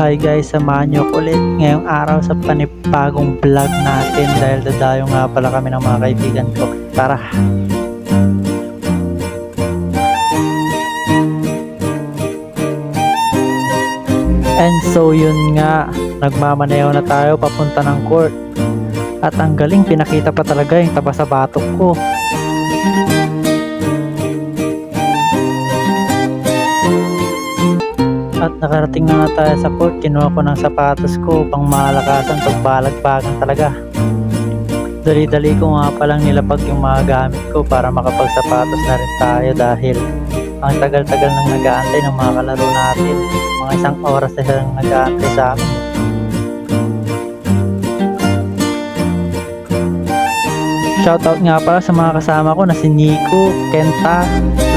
Hi guys, samahan nyo ko ulit ngayong araw sa panibagong vlog natin dahil dadayo nga pala kami ng mga kaibigan ko. Tara! And so yun nga, nagmamaneho na tayo papunta ng court. At ang galing, pinakita pa talaga yung taba sa batok ko. At nakarating na nga tayo sa court, kinuha ko ng sapatos ko pang malakasan, pagbalagbagan talaga. Dali-dali ko nga palang nilapag yung mga gamit ko para makapagsapatos na rin tayo dahil ang tagal-tagal nang nag-aantay ng mga kalaro natin. Mga isang oras na silang nag-aantay sa amin. Shoutout nga pala sa mga kasama ko na si Nico, Kenta,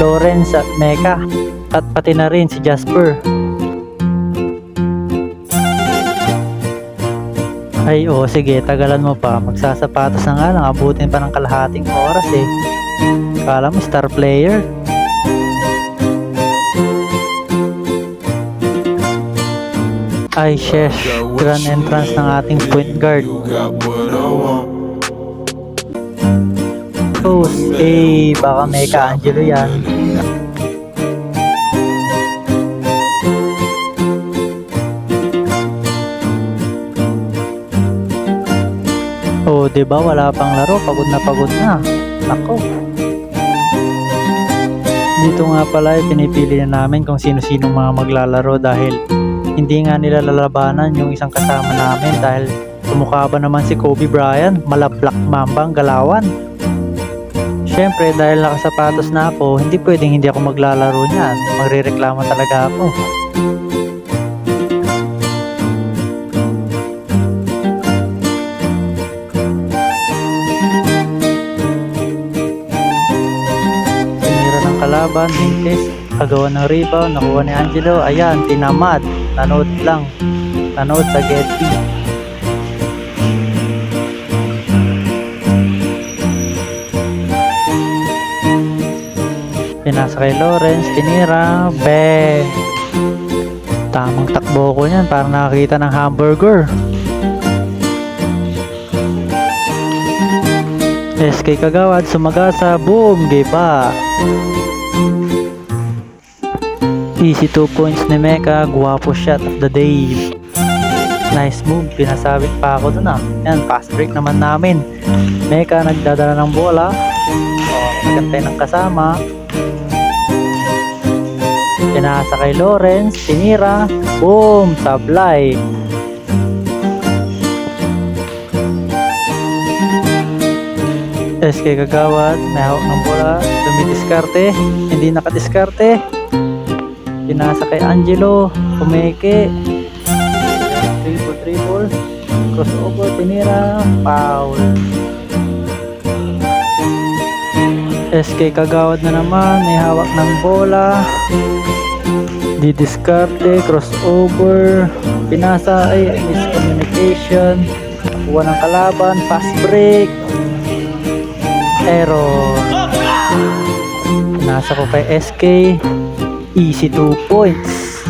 Lawrence at Mecca at pati na rin si Jasper. Ay sige, tagalan mo pa, magsasapatos na nga lang, abutin pa ng kalahating oras eh. Kala mo star player. Ay shesh, grand entrance ng ating point guard. Post, baka Mecca Angelo yan. Diba wala pang laro, pagod na. Ako. Dito nga pala pinipili na namin kung sino-sino mga maglalaro dahil hindi nga nila lalabanan yung isang kasama namin dahil kumukha ba naman si Kobe Bryant, mala Black Mamba ang galawan. Syempre dahil nakasapatos na ako, hindi pwedeng hindi ako maglalaro niyan. Magrereklamo talaga ako. Kalaban, mintis, kagawa ng rebound, nakuha ni Angelo, ayan, tinamad, tanood lang, tanood sa Getty. Pinasa kay Lawrence, tinira, tamang takbo ko niyan, parang nakakita ng hamburger. SK Kagawad, sumagasa, boom, giba. Easy 2 points ni Mecca, guwapo shot of the day. Nice move, pinasabit pa ako dun Yan, fast break naman namin. Mecca nagdadala ng bola. Nagantay ng kasama. Pinasa kay Lawrence, tinira, boom, sablay. SK Kagawad, may hawak ng bola, dumidiskarte, hindi nakadiskarte. Pinasa kay Angelo, pumeke, triple, crossover, tinira, foul. SK Kagawad na naman, may hawak ng bola, didiskarte, crossover, pinasa, miscommunication, nakuha ng kalaban, fast break, error. Pinasa ko kay SK, easy 2 points.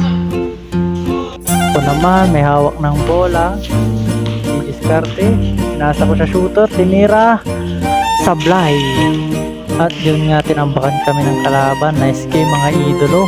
Ako naman may hawak ng bola, didiskarte, pinasa ko sa shooter, tinira, sablay. At yun nga, tinambakan kami ng kalaban. Nice game mga idolo.